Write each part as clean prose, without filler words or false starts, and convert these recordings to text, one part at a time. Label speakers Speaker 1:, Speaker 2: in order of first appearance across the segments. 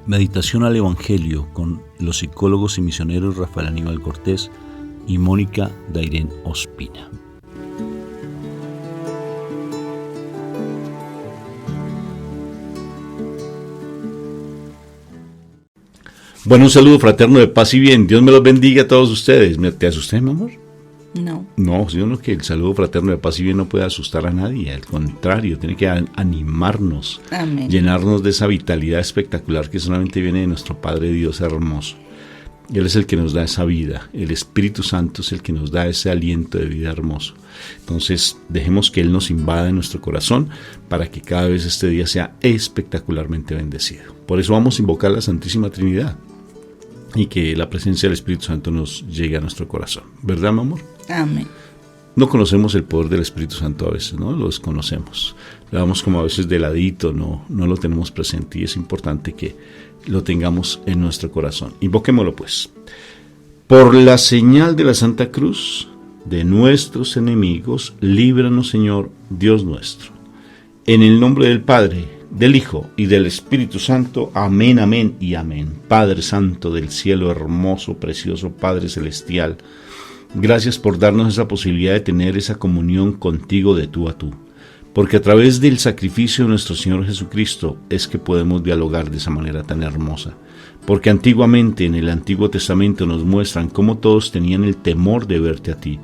Speaker 1: Meditación al Evangelio con los psicólogos y misioneros Rafael Aníbal Cortés y Mónica Dairén Ospina. Bueno, un saludo fraterno de paz y bien. Dios me los bendiga a todos ustedes. ¿Te asusté, mi amor? No, yo no, que el saludo fraterno de paz y bien no puede asustar a nadie, al contrario, tiene que animarnos,
Speaker 2: Amén.
Speaker 1: Llenarnos de esa vitalidad espectacular que solamente viene de nuestro Padre Dios hermoso. Él es el que nos da esa vida, el Espíritu Santo es el que nos da ese aliento de vida hermoso. Entonces, dejemos que Él nos invada en nuestro corazón para que cada vez este día sea espectacularmente bendecido. Por eso vamos a invocar a la Santísima Trinidad y que la presencia del Espíritu Santo nos llegue a nuestro corazón. ¿Verdad, mi amor?
Speaker 2: Amén.
Speaker 1: No conocemos el poder del Espíritu Santo a veces, ¿no? Lo desconocemos. Le damos como a veces de ladito, no lo tenemos presente y es importante que lo tengamos en nuestro corazón. Invoquémoslo pues. Por la señal de la Santa Cruz de nuestros enemigos, líbranos, Señor, Dios nuestro. En el nombre del Padre, del Hijo y del Espíritu Santo. Amén, amén y amén. Padre Santo del cielo, hermoso, precioso Padre Celestial, gracias por darnos esa posibilidad de tener esa comunión contigo de tú a tú, porque a través del sacrificio de nuestro Señor Jesucristo es que podemos dialogar de esa manera tan hermosa, porque antiguamente en el Antiguo Testamento nos muestran cómo todos tenían el temor de verte a ti,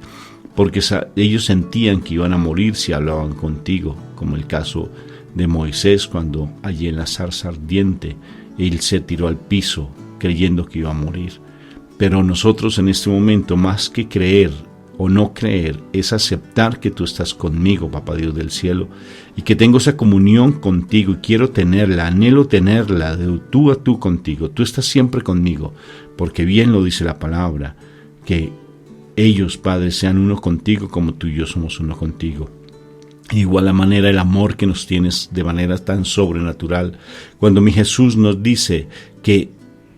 Speaker 1: porque ellos sentían que iban a morir si hablaban contigo, como el caso de Moisés cuando allí en la zarza ardiente él se tiró al piso creyendo que iba a morir. Pero nosotros en este momento, más que creer o no creer, es aceptar que tú estás conmigo, Papá Dios del cielo, y que tengo esa comunión contigo y quiero tenerla, anhelo tenerla de tú a tú contigo. Tú estás siempre conmigo, porque bien lo dice la palabra, que ellos, Padre, sean uno contigo como tú y yo somos uno contigo. De igual manera el amor que nos tienes de manera tan sobrenatural, cuando mi Jesús nos dice que,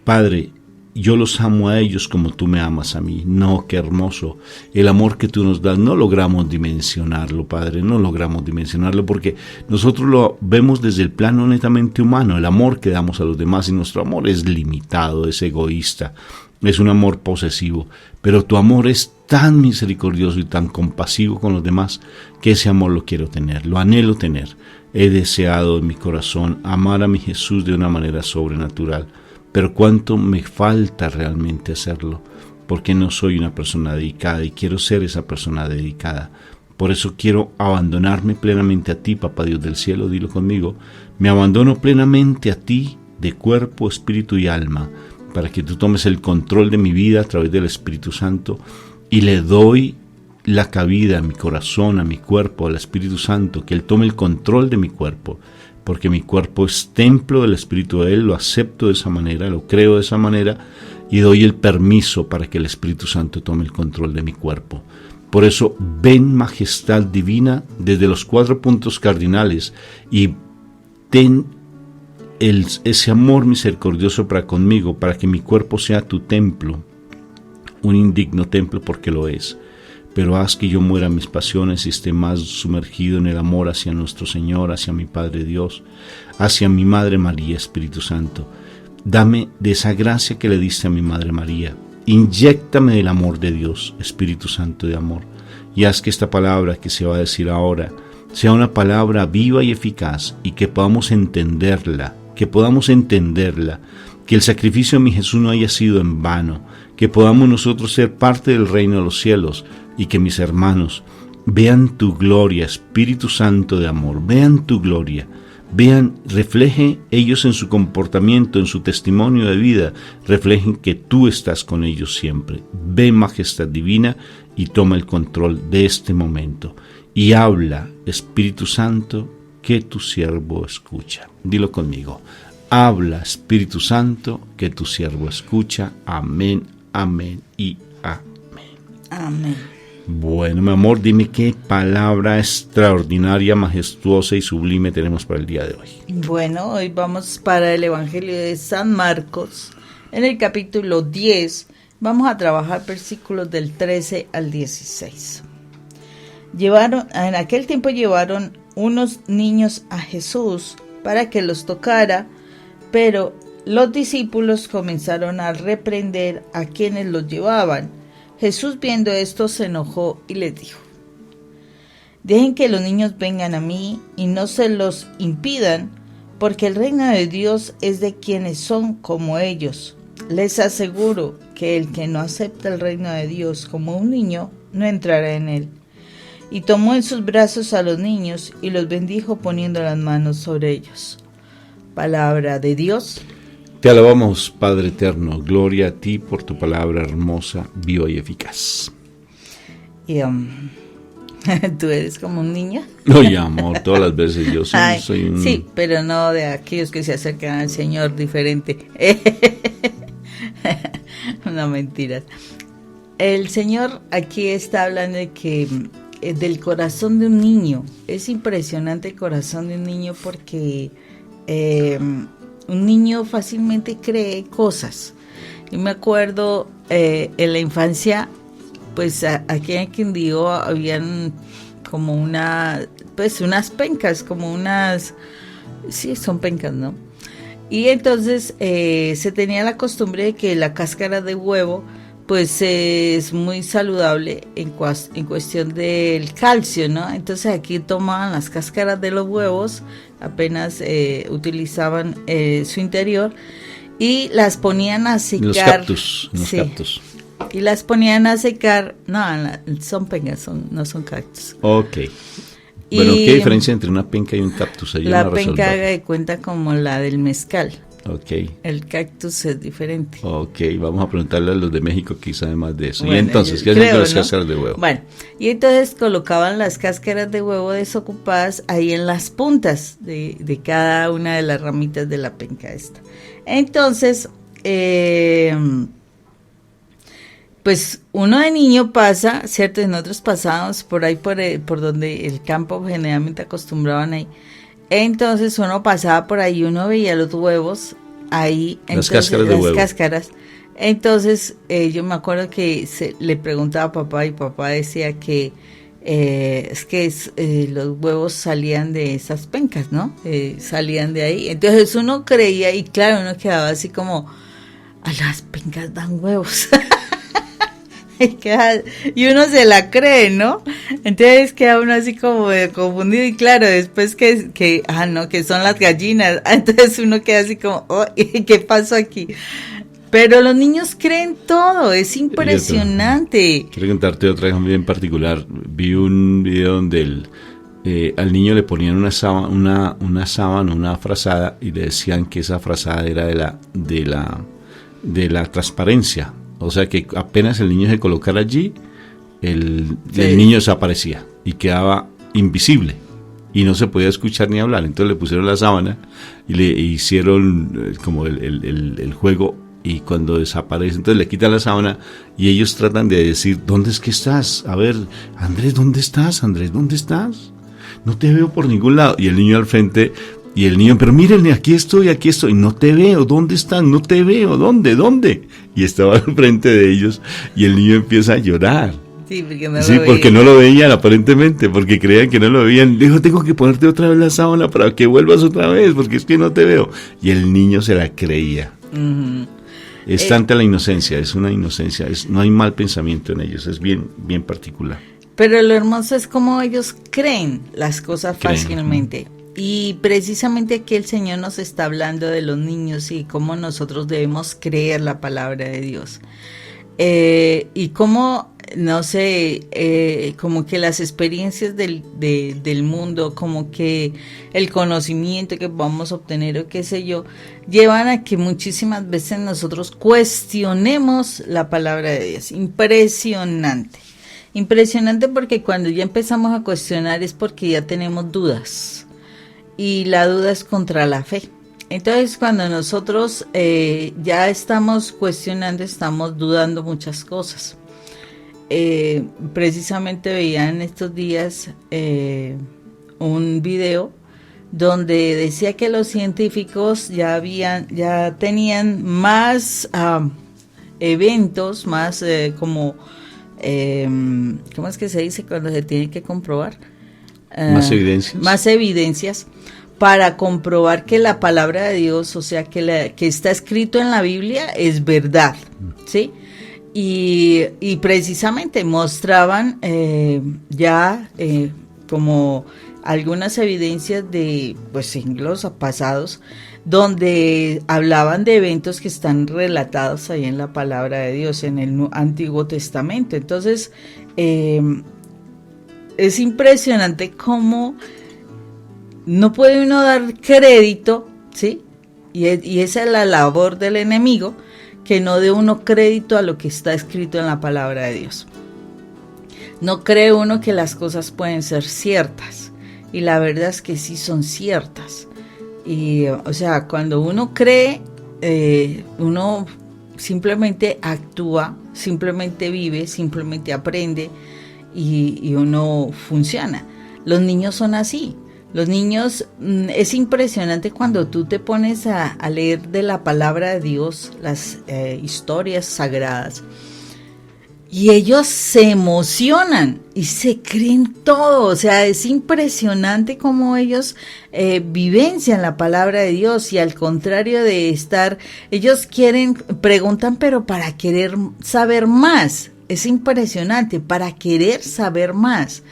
Speaker 1: Padre, yo los amo a ellos como tú me amas a mí. No, qué hermoso. El amor que tú nos das, no logramos dimensionarlo, Padre, no logramos dimensionarlo porque nosotros lo vemos desde el plano netamente humano, el amor que damos a los demás, y nuestro amor es limitado, es egoísta, es un amor posesivo, pero tu amor es tan misericordioso y tan compasivo con los demás que ese amor lo quiero tener, lo anhelo tener. He deseado en mi corazón amar a mi Jesús de una manera sobrenatural, pero cuánto me falta realmente hacerlo, porque no soy una persona dedicada y quiero ser esa persona dedicada. Por eso quiero abandonarme plenamente a ti, Papá Dios del cielo, dilo conmigo. Me abandono plenamente a ti de cuerpo, espíritu y alma, para que tú tomes el control de mi vida a través del Espíritu Santo, y le doy la cabida a mi corazón, a mi cuerpo, al Espíritu Santo, que Él tome el control de mi cuerpo, porque mi cuerpo es templo del Espíritu de Él, lo acepto de esa manera, lo creo de esa manera, y doy el permiso para que el Espíritu Santo tome el control de mi cuerpo. Por eso, ven majestad divina desde los 4 puntos cardinales, y ten ese amor misericordioso para conmigo, para que mi cuerpo sea tu templo, un indigno templo porque lo es, pero haz que yo muera mis pasiones y esté más sumergido en el amor hacia nuestro Señor, hacia mi Padre Dios, hacia mi Madre María, Espíritu Santo. Dame de esa gracia que le diste a mi Madre María, inyéctame del amor de Dios, Espíritu Santo de amor, y haz que esta palabra que se va a decir ahora sea una palabra viva y eficaz, y que podamos entenderla, que el sacrificio de mi Jesús no haya sido en vano, que podamos nosotros ser parte del reino de los cielos, y que mis hermanos vean tu gloria, Espíritu Santo de amor, vean tu gloria, refleje ellos en su comportamiento, en su testimonio de vida, reflejen que tú estás con ellos siempre. Ve majestad divina y toma el control de este momento, y habla, Espíritu Santo, que tu siervo escucha. Dilo conmigo. Habla, Espíritu Santo, que tu siervo escucha. Amén, amén y amén.
Speaker 2: Amén.
Speaker 1: Bueno, mi amor, dime qué palabra extraordinaria, majestuosa y sublime tenemos para el día de hoy.
Speaker 2: Bueno, hoy vamos para el Evangelio de San Marcos. En el capítulo 10 vamos a trabajar versículos del 13 al 16. En aquel tiempo llevaron unos niños a Jesús para que los tocara, pero los discípulos comenzaron a reprender a quienes los llevaban. Jesús, viendo esto, se enojó y les dijo: dejen que los niños vengan a mí y no se los impidan, porque el reino de Dios es de quienes son como ellos. Les aseguro que el que no acepta el reino de Dios como un niño, no entrará en él. Y tomó en sus brazos a los niños y los bendijo poniendo las manos sobre ellos. Palabra de Dios.
Speaker 1: Te alabamos, Padre eterno. Gloria a ti por tu palabra hermosa, viva y eficaz.
Speaker 2: Y ¿tú eres como un niño?
Speaker 1: Oye, amor, todas las veces yo soy un...
Speaker 2: Sí, pero no de aquellos que se acercan al Señor diferente. No, mentiras. El Señor aquí está hablando de que del corazón de un niño. Es impresionante el corazón de un niño porque un niño fácilmente cree cosas. Yo me acuerdo en la infancia, pues aquí en Quindío habían como unas pencas, como unas, sí, son pencas, ¿no? Y entonces se tenía la costumbre de que la cáscara de huevo pues es muy saludable en cuestión del calcio, ¿no? Entonces aquí tomaban las cáscaras de los huevos, apenas utilizaban su interior y las ponían a secar.
Speaker 1: Los cactus.
Speaker 2: Y las ponían a secar, no, son pencas, no son cactus.
Speaker 1: Ok. Bueno, ¿qué diferencia entre una penca y un cactus?
Speaker 2: La penca haga de cuenta como la del mezcal.
Speaker 1: Ok.
Speaker 2: El cactus es diferente.
Speaker 1: Ok, vamos a preguntarle a los de México que saben más de eso.
Speaker 2: Bueno,
Speaker 1: y entonces, ¿qué hacen con las cáscaras de huevo?
Speaker 2: Bueno, y entonces colocaban las cáscaras de huevo desocupadas ahí en las puntas de cada una de las ramitas de la penca esta. Entonces, pues uno de niño pasa, ¿cierto? En otros pasados por ahí por donde el campo generalmente acostumbraban ahí. Entonces uno pasaba por ahí, uno veía los huevos ahí,
Speaker 1: las cáscaras de huevo.
Speaker 2: Entonces yo me acuerdo que le preguntaba a papá y papá decía que los huevos salían de esas pencas, ¿no? Salían de ahí. Entonces uno creía y claro, uno quedaba así como, a las pencas dan huevos. Y uno se la cree, ¿no? Entonces queda uno así como confundido y claro, después que son las gallinas, entonces uno queda así como, oh, ¿qué pasó aquí? Pero los niños creen todo, es impresionante.
Speaker 1: Quiero contarte otra cosa bien particular. Vi un video donde al niño le ponían una sábana, una frazada y le decían que esa frazada era de la transparencia. O sea que apenas el niño se colocara allí, el niño desaparecía y quedaba invisible y no se podía escuchar ni hablar. Entonces le pusieron la sábana y le hicieron como el juego, y cuando desaparece, entonces le quitan la sábana y ellos tratan de decir, ¿dónde es que estás? A ver, Andrés, ¿dónde estás? Andrés, ¿dónde estás? No te veo por ningún lado. Y el niño al frente... Y el niño, pero mírenme, aquí estoy, no te veo, ¿dónde están? No te veo, ¿dónde? Y estaba al frente de ellos y el niño empieza a llorar.
Speaker 2: Sí,
Speaker 1: porque no lo veían aparentemente, porque creían que no lo veían. Dijo, tengo que ponerte otra vez la sábana para que vuelvas otra vez, porque es que no te veo. Y el niño se la creía. Uh-huh. Es tanta la inocencia, es una inocencia, no hay mal pensamiento en ellos, es bien, bien particular.
Speaker 2: Pero lo hermoso es cómo ellos creen las cosas fácilmente. Y precisamente aquí el Señor nos está hablando de los niños y cómo nosotros debemos creer la palabra de Dios. Y cómo, no sé, como que las experiencias del mundo, como que el conocimiento que vamos a obtener o qué sé yo, llevan a que muchísimas veces nosotros cuestionemos la palabra de Dios. Impresionante. Impresionante porque cuando ya empezamos a cuestionar es porque ya tenemos dudas. Y la duda es contra la fe. Entonces, cuando nosotros ya estamos cuestionando, estamos dudando muchas cosas. Precisamente veía en estos días un video donde decía que los científicos ya tenían más eventos, más ¿cómo es que se dice cuando se tiene que comprobar?
Speaker 1: Más evidencias.
Speaker 2: Más evidencias para comprobar que la palabra de Dios, o sea, que está escrito en la Biblia es verdad, ¿sí? Y precisamente mostraban como algunas evidencias de siglos pasados, donde hablaban de eventos que están relatados ahí en la palabra de Dios, en el Antiguo Testamento. Entonces, es impresionante cómo no puede uno dar crédito, ¿sí? Y esa es la labor del enemigo, que no dé uno crédito a lo que está escrito en la palabra de Dios. No cree uno que las cosas pueden ser ciertas, y la verdad es que sí son ciertas. Y, o sea, cuando uno cree, uno simplemente actúa, simplemente vive, simplemente aprende, y uno funciona. Los niños son así. Los niños, es impresionante cuando tú te pones a leer de la palabra de Dios, las historias sagradas, y ellos se emocionan y se creen todo. O sea, es impresionante cómo ellos vivencian la palabra de Dios, y al contrario de ellos preguntan, pero para querer saber más. Es impresionante, para querer saber más.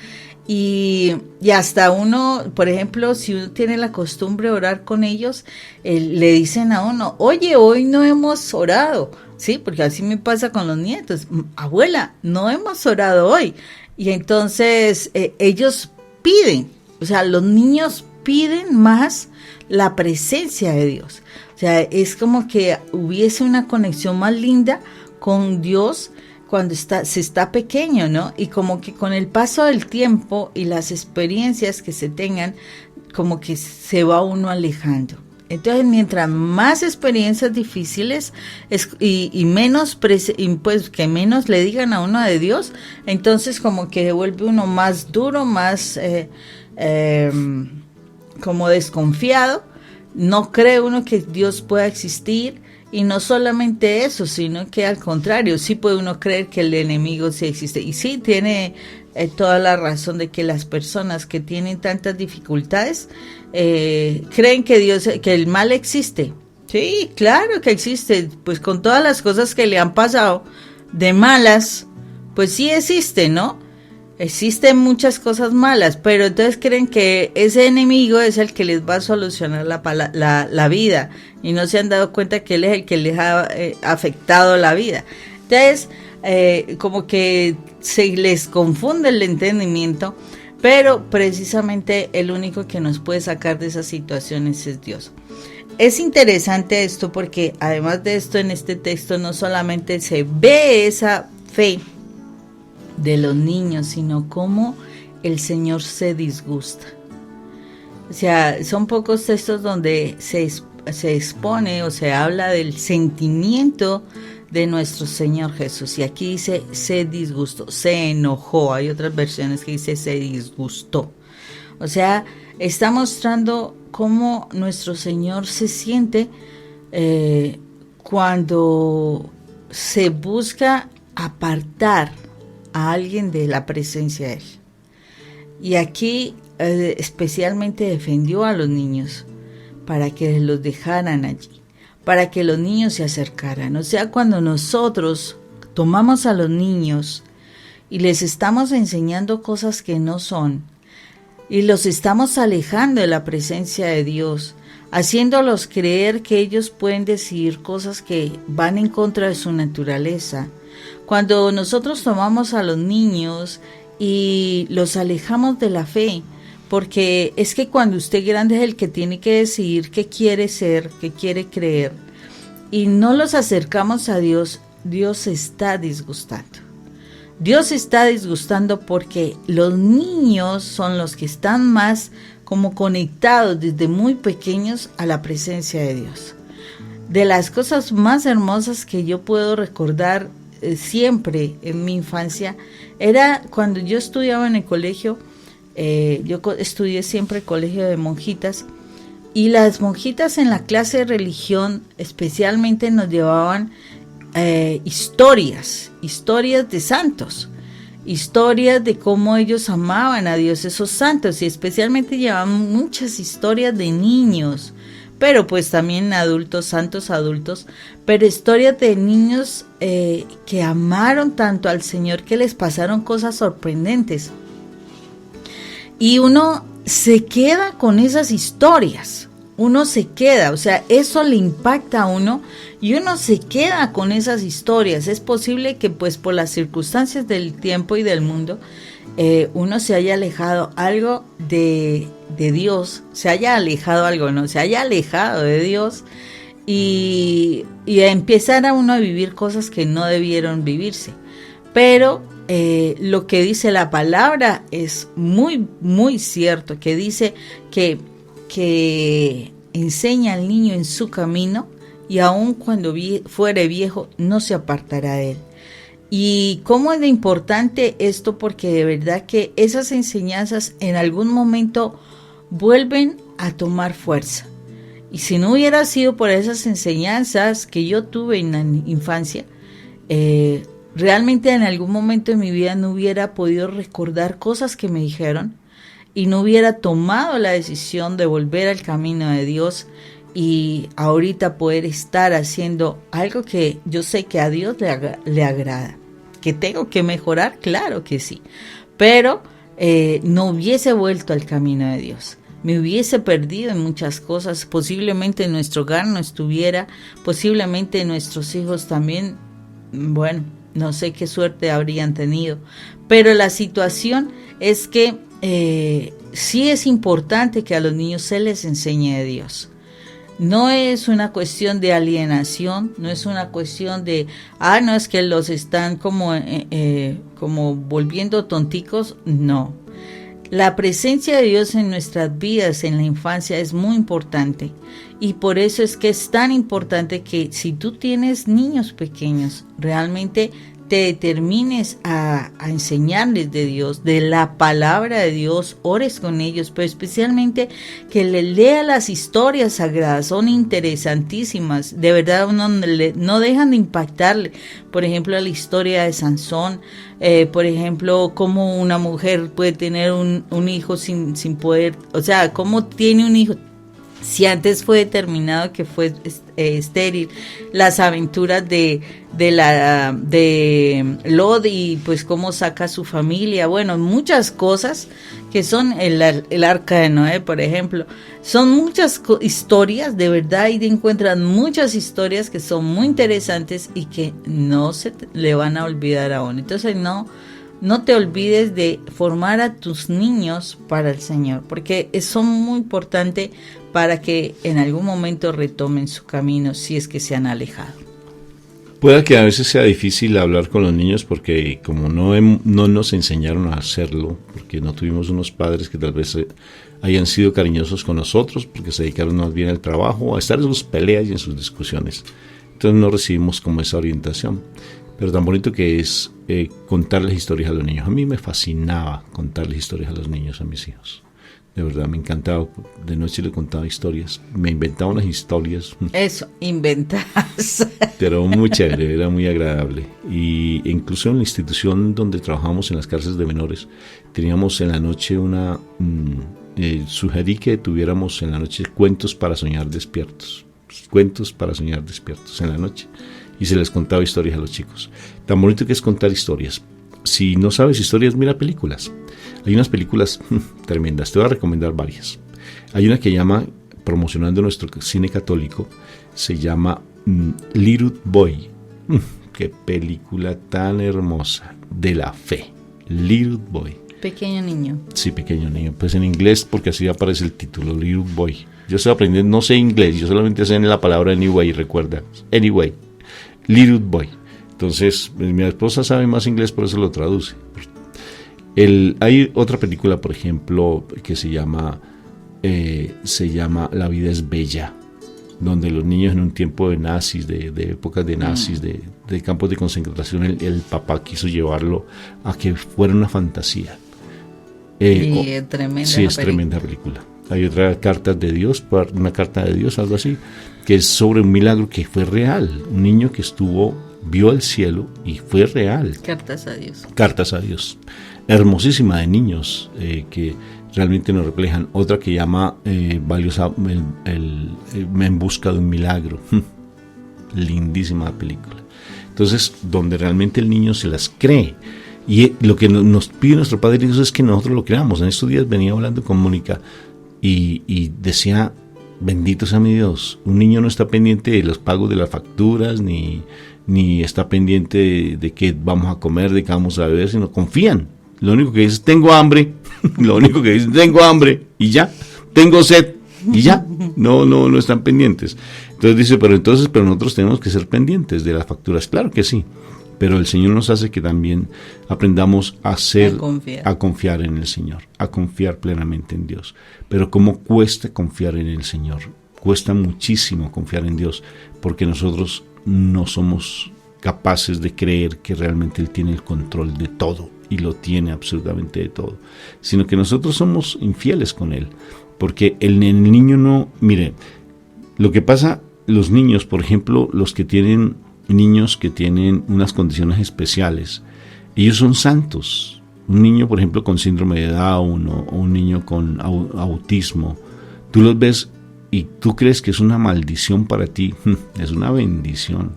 Speaker 2: Y hasta uno, por ejemplo, si uno tiene la costumbre de orar con ellos, le dicen a uno, oye, hoy no hemos orado, ¿sí? Porque así me pasa con los nietos. Abuela, no hemos orado hoy. Y entonces ellos piden, o sea, los niños piden más la presencia de Dios. O sea, es como que hubiese una conexión más linda con Dios cuando se está pequeño, ¿no? Y como que con el paso del tiempo y las experiencias que se tengan, como que se va uno alejando. Entonces, mientras más experiencias difíciles y menos, pues que menos le digan a uno de Dios, entonces como que se vuelve uno más duro, más como desconfiado. No cree uno que Dios pueda existir. Y no solamente eso, sino que al contrario, sí puede uno creer que el enemigo sí existe. Y sí tiene toda la razón de que las personas que tienen tantas dificultades creen que el mal existe. Sí, claro que existe. Pues con todas las cosas que le han pasado de malas, pues sí existe, ¿no? Existen muchas cosas malas, pero entonces creen que ese enemigo es el que les va a solucionar la vida, y no se han dado cuenta que él es el que les ha afectado la vida. Entonces, como que se les confunde el entendimiento, pero precisamente el único que nos puede sacar de esas situaciones es Dios. Es interesante esto porque además de esto, en este texto no solamente se ve esa fe de los niños, sino cómo el Señor se disgusta. O sea, son pocos textos donde se expone o se habla del sentimiento de nuestro Señor Jesús. Y aquí dice, se disgustó, se enojó. Hay otras versiones que dice, se disgustó. O sea, está mostrando cómo nuestro Señor se siente cuando se busca apartar a alguien de la presencia de Él. Y aquí especialmente defendió a los niños para que los dejaran allí, para que los niños se acercaran. O sea, cuando nosotros tomamos a los niños y les estamos enseñando cosas que no son, y los estamos alejando de la presencia de Dios, haciéndolos creer que ellos pueden decir cosas que van en contra de su naturaleza. Cuando nosotros tomamos a los niños y los alejamos de la fe, porque es que cuando usted grande es el que tiene que decidir qué quiere ser, qué quiere creer, y no los acercamos a Dios, Dios se está disgustando. Dios se está disgustando porque los niños son los que están más como conectados desde muy pequeños a la presencia de Dios. De las cosas más hermosas que yo puedo recordar siempre en mi infancia era cuando yo estudiaba en el colegio. Yo estudié siempre colegio de monjitas, y las monjitas en la clase de religión especialmente nos llevaban historias de santos, historias de cómo ellos amaban a Dios, esos santos, y especialmente llevaban muchas historias de niños, pero pues también adultos, santos adultos, pero historias de niños que amaron tanto al Señor que les pasaron cosas sorprendentes. Y uno se queda con esas historias, uno se queda, o sea, eso le impacta a uno y uno se queda con esas historias. Es posible que pues por las circunstancias del tiempo y del mundo, uno se haya alejado algo de Dios, se haya alejado de Dios y empezar a uno a vivir cosas que no debieron vivirse. Pero lo que dice la palabra es muy, muy cierto, que dice que enseña al niño en su camino y aun cuando fuere viejo no se apartará de él. Y cómo es de importante esto, porque de verdad que esas enseñanzas en algún momento vuelven a tomar fuerza. Y si no hubiera sido por esas enseñanzas que yo tuve en la infancia, realmente en algún momento de mi vida no hubiera podido recordar cosas que me dijeron y no hubiera tomado la decisión de volver al camino de Dios y ahorita poder estar haciendo algo que yo sé que a Dios le agrada. ¿Que tengo que mejorar? Claro que sí, pero no hubiese vuelto al camino de Dios. Me hubiese perdido en muchas cosas, posiblemente nuestro hogar no estuviera, posiblemente nuestros hijos también, bueno, no sé qué suerte habrían tenido, pero la situación es que sí es importante que a los niños se les enseñe de Dios. No es una cuestión de alienación, no es una cuestión de, no es que los están como volviendo tonticos, no. La presencia de Dios en nuestras vidas en la infancia es muy importante y por eso es que es tan importante que si tú tienes niños pequeños, realmente te determines a enseñarles de Dios, de la palabra de Dios, ores con ellos, pero especialmente que les lea las historias sagradas, son interesantísimas, de verdad uno no dejan de impactarle. Por ejemplo, la historia de Sansón, por ejemplo, cómo una mujer puede tener un hijo sin poder, o sea, cómo tiene un hijo si antes fue determinado que fue estéril, las aventuras de Lot y pues cómo saca a su familia, bueno, muchas cosas que son el arca de Noé, por ejemplo, son muchas historias, de verdad, y te encuentran muchas historias que son muy interesantes y que no se le van a olvidar aún. Entonces no te olvides de formar a tus niños para el Señor, porque son muy importantes para que en algún momento retomen su camino si es que se han alejado.
Speaker 1: Puede que a veces sea difícil hablar con los niños porque como no nos enseñaron a hacerlo, porque no tuvimos unos padres que tal vez hayan sido cariñosos con nosotros, porque se dedicaron más bien al trabajo, a estar en sus peleas y en sus discusiones. Entonces no recibimos como esa orientación. Pero tan bonito que es contarles historias a los niños. A mí me fascinaba contarles historias a los niños, a mis hijos. De verdad, me encantaba. De noche le contaba historias. Me inventaba unas historias.
Speaker 2: Eso, inventas.
Speaker 1: Pero muy chévere, era muy agradable. Y incluso en la institución donde trabajamos, en las cárceles de menores, teníamos en la noche sugerí que tuviéramos en la noche cuentos para soñar despiertos. Cuentos para soñar despiertos en la noche. Y se les contaba historias a los chicos. Tan bonito que es contar historias. Si no sabes historias, mira películas. Hay unas películas tremendas, te voy a recomendar varias. Hay una que llama, promocionando nuestro cine católico, se llama Little Boy. Qué película tan hermosa, de la fe. Little Boy.
Speaker 2: Pequeño niño.
Speaker 1: Sí, pequeño niño. Pues en inglés, porque así aparece el título, Little Boy. Yo estoy aprendiendo, no sé inglés, yo solamente sé la palabra anyway, recuerda. Anyway, Little Boy. Entonces, mi esposa sabe más inglés, por eso lo traduce. Hay otra película, por ejemplo, que se llama La vida es bella, donde los niños en un tiempo de nazis, de épocas de nazis, de campos de concentración, el papá quiso llevarlo a que fuera una fantasía.
Speaker 2: Tremenda.
Speaker 1: Sí, es tremenda película. Hay otra, una carta de Dios, algo así, que es sobre un milagro que fue real. Un niño que estuvo vio el cielo y fue real.
Speaker 2: Cartas a Dios.
Speaker 1: Cartas a Dios. Hermosísima, de niños que realmente nos reflejan. Otra que llama valiosa, En busca de un milagro. Lindísima película. Entonces, donde realmente el niño se las cree. Y lo que nos pide nuestro Padre Dios es que nosotros lo creamos. En estos días venía hablando con Mónica y decía, bendito sea mi Dios, un niño no está pendiente de los pagos de las facturas, ni está pendiente de qué vamos a comer, de qué vamos a beber, sino confían. Lo único que dice, tengo hambre, lo único que dice, tengo hambre, y ya, tengo sed, y ya, no están pendientes. Entonces dice, pero nosotros tenemos que ser pendientes de las facturas, claro que sí, pero el Señor nos hace que también aprendamos a confiar en el Señor, a confiar plenamente en Dios. Pero ¿cómo cuesta confiar en el Señor? Cuesta muchísimo confiar en Dios, porque nosotros no somos capaces de creer que realmente Él tiene el control de todo, y lo tiene absolutamente de todo, sino que nosotros somos infieles con Él, porque el niño no, mire, lo que pasa, los niños, por ejemplo, niños que tienen unas condiciones especiales, ellos son santos. Un niño, por ejemplo, con síndrome de Down o un niño con autismo, tú los ves y tú crees que es una maldición para ti. Es una bendición,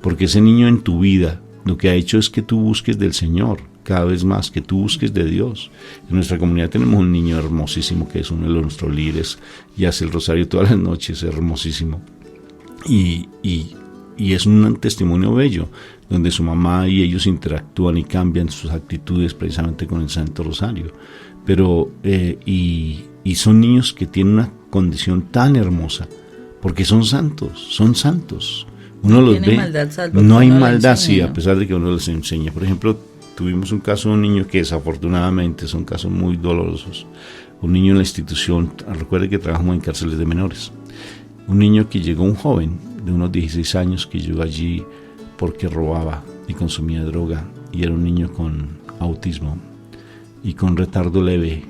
Speaker 1: porque ese niño en tu vida lo que ha hecho es que tú busques del Señor cada vez más, que tú busques de Dios. En nuestra comunidad tenemos un niño hermosísimo que es uno de nuestros líderes y hace el rosario todas las noches, hermosísimo. Y es un testimonio bello, donde su mamá y ellos interactúan y cambian sus actitudes precisamente con el Santo Rosario. Pero, y son niños que tienen una condición tan hermosa, porque son santos. Uno los ve, no hay maldad, sí, a pesar de que uno les enseña. Por ejemplo, tuvimos un caso de un niño que desafortunadamente son casos muy dolorosos. Un niño en la institución, recuerde que trabajamos en cárceles de menores. Un niño que llegó, un joven de unos 16 años que llegó allí porque robaba y consumía droga, y era un niño con autismo y con retardo leve,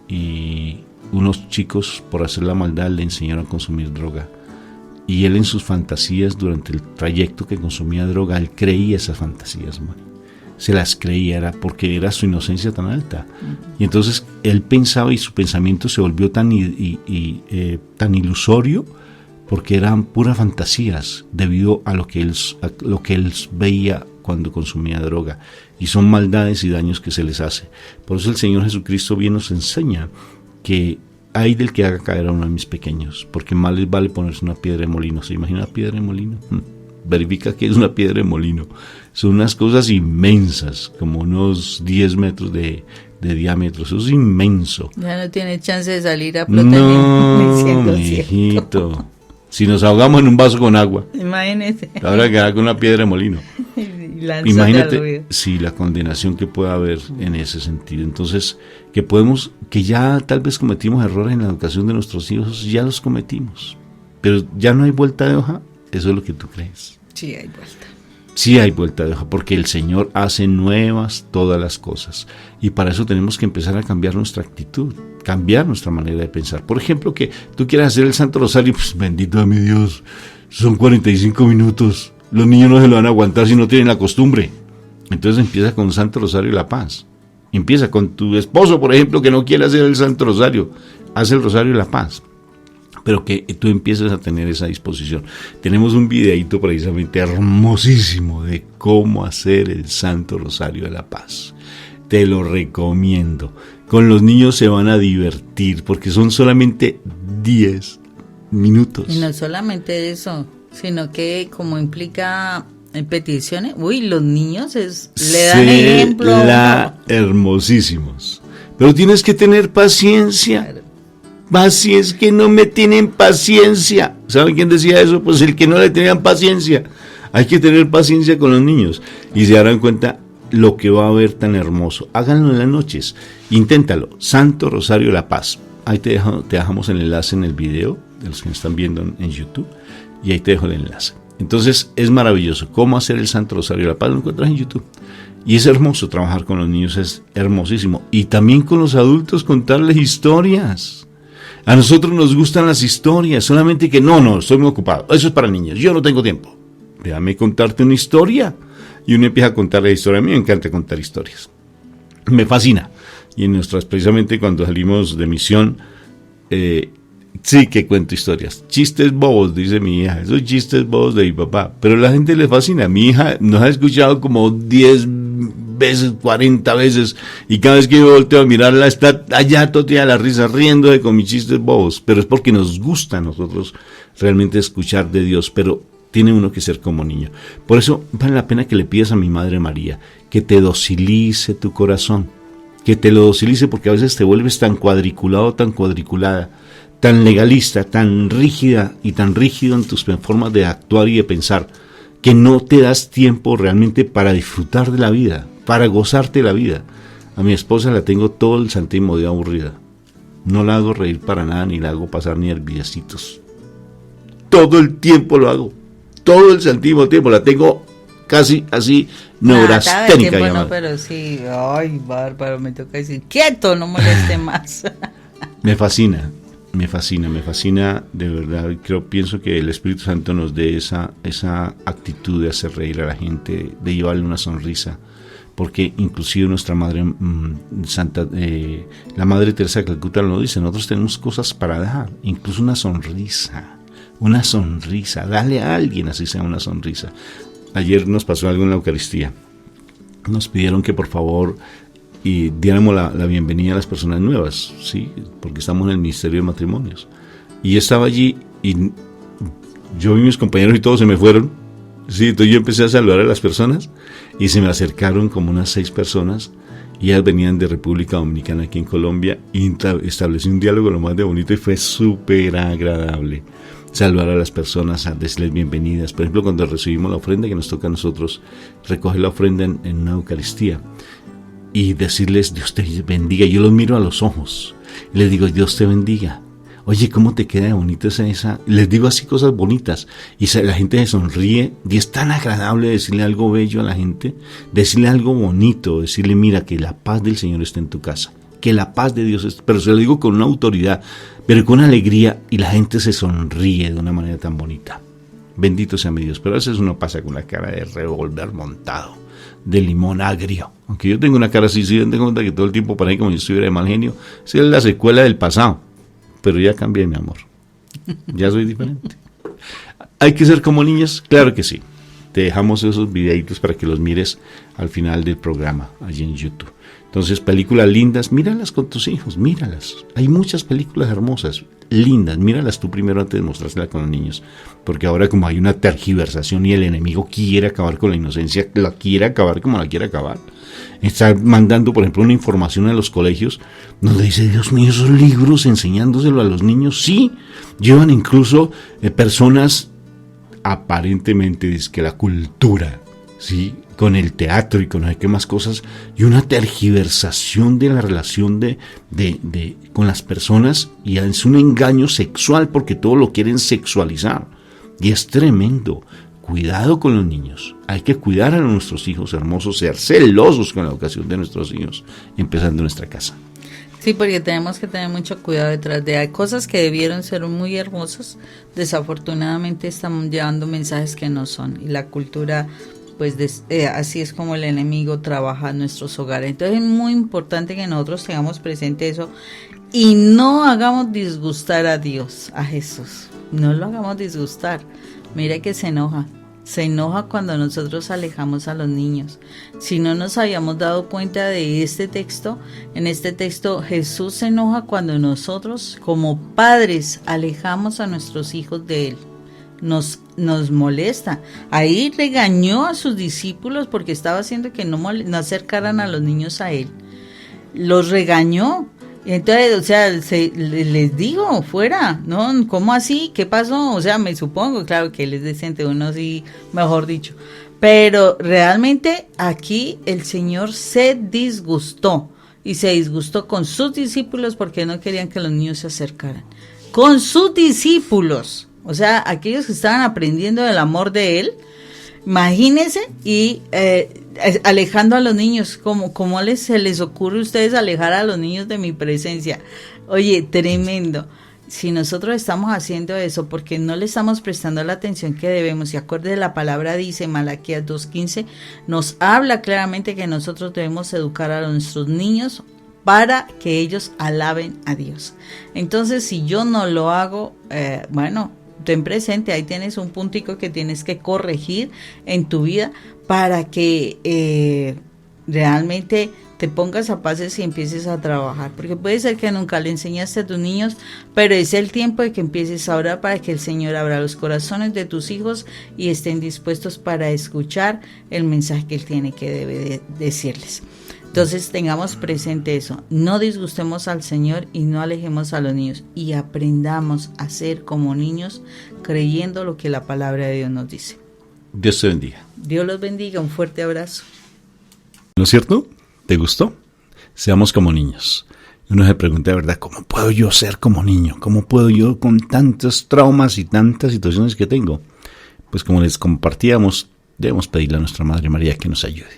Speaker 1: y unos chicos por hacer la maldad le enseñaron a consumir droga, y él en sus fantasías durante el trayecto que consumía droga, él creía esas fantasías, se las creía, era porque era su inocencia tan alta, y entonces él pensaba y su pensamiento se volvió tan ilusorio, porque eran puras fantasías debido a lo que él veía cuando consumía droga, y son maldades y daños que se les hace. Por eso el Señor Jesucristo bien nos enseña que hay del que haga caer a uno de mis pequeños, porque más les vale ponerse una piedra de molino. ¿Se imagina una piedra de molino? Verifica que es una piedra de molino. Son unas cosas inmensas, como unos 10 metros de diámetro. Eso es inmenso.
Speaker 2: Ya no tiene chance de salir a flote.
Speaker 1: No, mijito. Si nos ahogamos en un vaso con agua,
Speaker 2: imagínese.
Speaker 1: Ahora que haga una piedra de molino. Imagínate la condenación que puede haber en ese sentido. Entonces, que ya tal vez cometimos errores en la educación de nuestros hijos, ya los cometimos. Pero ya no hay vuelta de hoja, eso es lo que tú crees.
Speaker 2: Sí hay vuelta.
Speaker 1: Sí hay vuelta de hoja, porque el Señor hace nuevas todas las cosas. Y para eso tenemos que empezar a cambiar nuestra actitud, cambiar nuestra manera de pensar. Por ejemplo, que tú quieras hacer el Santo Rosario, pues bendito a mi Dios, son 45 minutos. Los niños no se lo van a aguantar si no tienen la costumbre. Entonces empieza con Santo Rosario y la paz. Empieza con tu esposo, por ejemplo, que no quiere hacer el Santo Rosario. Haz el Rosario y la paz. Pero que tú empieces a tener esa disposición. Tenemos un videíto precisamente hermosísimo de cómo hacer el Santo Rosario de la Paz. Te lo recomiendo. Con los niños se van a divertir porque son solamente 10 minutos.
Speaker 2: Y no solamente eso, sino que como implica peticiones, los niños le dan ejemplo.
Speaker 1: Hermosísimos. Pero tienes que tener paciencia. Claro. Paciencia, que no me tienen paciencia. ¿Saben quién decía eso? Pues el que no le tenían paciencia. Hay que tener paciencia con los niños y se darán cuenta lo que va a haber tan hermoso. Háganlo en las noches, inténtalo. Santo Rosario de la Paz. Ahí te dejamos el enlace en el video de los que me están viendo en YouTube, y ahí te dejo el enlace. Entonces es maravilloso. ¿Cómo hacer el Santo Rosario de la Paz? Lo encuentras en YouTube. Y es hermoso trabajar con los niños, es hermosísimo. Y también con los adultos, contarles historias. A nosotros nos gustan las historias, solamente que no, estoy muy ocupado. Eso es para niños, yo no tengo tiempo. déjame contarte una historia. Y uno empieza a contar la historia. A mí me encanta contar historias. Me fascina. Y precisamente cuando salimos de misión, sí que cuento historias. Chistes bobos, dice mi hija. Esos chistes bobos de mi papá. Pero a la gente le fascina. Mi hija nos ha escuchado como 10 veces, 40 veces. Y cada vez que yo volteo a mirarla, está allá toda la risa, riéndose con mis chistes bobos. Pero es porque nos gusta a nosotros realmente escuchar de Dios. Pero tiene uno que ser como niño. Por eso vale la pena que le pidas a mi Madre María que te docilice tu corazón. Que te lo docilice, porque a veces te vuelves tan cuadriculado, tan cuadriculada, tan legalista, tan rígida y tan rígido en tus formas de actuar y de pensar, que no te das tiempo realmente para disfrutar de la vida, para gozarte de la vida. A mi esposa la tengo todo el santísimo día aburrida. No la hago reír para nada, ni la hago pasar ni nerviositos. Todo el tiempo lo hago. Todo el santísimo tiempo. La tengo casi así neurasténica.
Speaker 2: No, pero sí, ay, bárbaro, me toca decir, quieto, no moleste más.
Speaker 1: Me fascina, de verdad. Pienso que el Espíritu Santo nos dé esa actitud de hacer reír a la gente, de llevarle una sonrisa, porque inclusive nuestra Madre Santa, la Madre Teresa de Calcuta lo dice, nosotros tenemos cosas para dar, incluso una sonrisa, dale a alguien así sea una sonrisa. Ayer nos pasó algo en la Eucaristía, nos pidieron que por favor y diéramos la bienvenida a las personas nuevas, ¿sí? Porque estamos en el Ministerio de Matrimonios. Y yo estaba allí y yo y mis compañeros y todos se me fueron, ¿sí? Entonces yo empecé a saludar a las personas y se me acercaron como unas 6 personas y ellas venían de República Dominicana aquí en Colombia y establecí un diálogo lo más de bonito y fue súper agradable. Saludar a las personas, a decirles bienvenidas. Por ejemplo, cuando recibimos la ofrenda que nos toca a nosotros, recoger la ofrenda en una Eucaristía y decirles Dios te bendiga. Yo los miro a los ojos y les digo Dios te bendiga. Oye, ¿cómo te queda bonita esa? Les digo así cosas bonitas y la gente se sonríe y es tan agradable decirle algo bello a la gente, decirle algo bonito, decirle mira que la paz del Señor está en tu casa, que la paz de Dios es, pero se lo digo con una autoridad, pero con alegría y la gente se sonríe de una manera tan bonita. Bendito sea mi Dios, pero a veces uno pasa con la cara de revólver montado, de limón agrio. Aunque yo tengo una cara así, sí, tengo cuenta que todo el tiempo para mí como si estuviera de mal genio, esa es la secuela del pasado, pero ya cambié, mi amor, ya soy diferente. ¿Hay que ser como niños? Claro que sí. Te dejamos esos videitos para que los mires al final del programa, allí en YouTube. Entonces, películas lindas, míralas con tus hijos, míralas. Hay muchas películas hermosas, lindas, míralas tú primero antes de mostrárselas con los niños. Porque ahora como hay una tergiversación y el enemigo quiere acabar con la inocencia, la quiere acabar como la quiere acabar. Está mandando, por ejemplo, una información a los colegios donde dice, Dios mío, esos libros enseñándoselo a los niños, sí, llevan incluso personas aparentemente, es que la cultura, sí, con el teatro y con no sé qué más cosas, y una tergiversación de la relación con las personas, y es un engaño sexual porque todo lo quieren sexualizar, y es tremendo. Cuidado con los niños, hay que cuidar a nuestros hijos hermosos, ser celosos con la educación de nuestros hijos, empezando en nuestra casa.
Speaker 2: Sí, porque tenemos que tener mucho cuidado detrás de hay cosas que debieron ser muy hermosas, desafortunadamente estamos llevando mensajes que no son, y la cultura pues así es como el enemigo trabaja en nuestros hogares. Entonces es muy importante que nosotros tengamos presente eso y no hagamos disgustar a Dios, a Jesús, no lo hagamos disgustar. Mira que se enoja cuando nosotros alejamos a los niños. Si no nos habíamos dado cuenta de este texto, en este texto Jesús se enoja cuando nosotros como padres alejamos a nuestros hijos de Él. Nos molesta. Ahí regañó a sus discípulos porque estaba haciendo que no acercaran a los niños a Él. Los regañó. Entonces, o sea, les digo, fuera, ¿no? ¿Cómo así? ¿Qué pasó? O sea, me supongo, claro que Él es decente, uno sí, mejor dicho. Pero realmente aquí el Señor se disgustó. Y se disgustó con sus discípulos porque no querían que los niños se acercaran. Con sus discípulos. O sea, aquellos que estaban aprendiendo del amor de Él, imagínense, y alejando a los niños, ¿cómo se les ocurre a ustedes alejar a los niños de mi presencia? Oye, tremendo. si nosotros estamos haciendo eso porque no le estamos prestando la atención que debemos, y acorde a la palabra dice Malaquías 2:15, nos habla claramente que nosotros debemos educar a nuestros niños para que ellos alaben a Dios. Entonces, si yo no lo hago, bueno, ten presente, ahí tienes un puntico que tienes que corregir en tu vida para que realmente te pongas a pases y empieces a trabajar, porque puede ser que nunca le enseñaste a tus niños, pero es el tiempo de que empieces a orar para que el Señor abra los corazones de tus hijos y estén dispuestos para escuchar el mensaje que Él tiene que debe decirles. Entonces tengamos presente eso, no disgustemos al Señor y no alejemos a los niños, y aprendamos a ser como niños creyendo lo que la palabra de Dios nos dice.
Speaker 1: Dios te bendiga.
Speaker 2: Dios los bendiga, un fuerte abrazo.
Speaker 1: ¿No es cierto? ¿Te gustó? Seamos como niños. Uno se pregunta, de verdad, ¿cómo puedo yo ser como niño? ¿Cómo puedo yo con tantos traumas y tantas situaciones que tengo? Pues como les compartíamos, debemos pedirle a nuestra Madre María que nos ayude.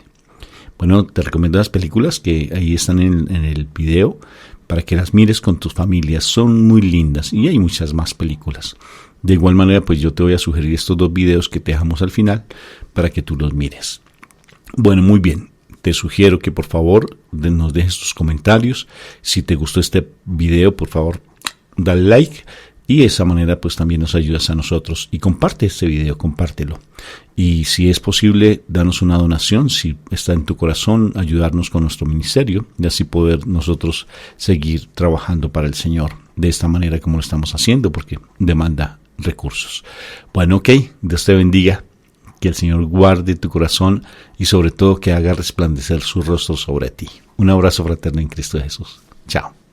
Speaker 1: Bueno, te recomiendo las películas que ahí están en el video para que las mires con tus familias. Son muy lindas y hay muchas más películas. De igual manera, pues yo te voy a sugerir estos 2 videos que te dejamos al final para que tú los mires. Bueno, muy bien. Te sugiero que por favor nos dejes tus comentarios. Si te gustó este video, por favor, dale like. Y de esa manera pues también nos ayudas a nosotros. Y comparte este video, compártelo. Y si es posible, danos una donación, si está en tu corazón, ayudarnos con nuestro ministerio. Y así poder nosotros seguir trabajando para el Señor de esta manera como lo estamos haciendo, porque demanda recursos. Bueno, ok, Dios te bendiga. Que el Señor guarde tu corazón y sobre todo que haga resplandecer su rostro sobre ti. Un abrazo fraterno en Cristo Jesús. Chao.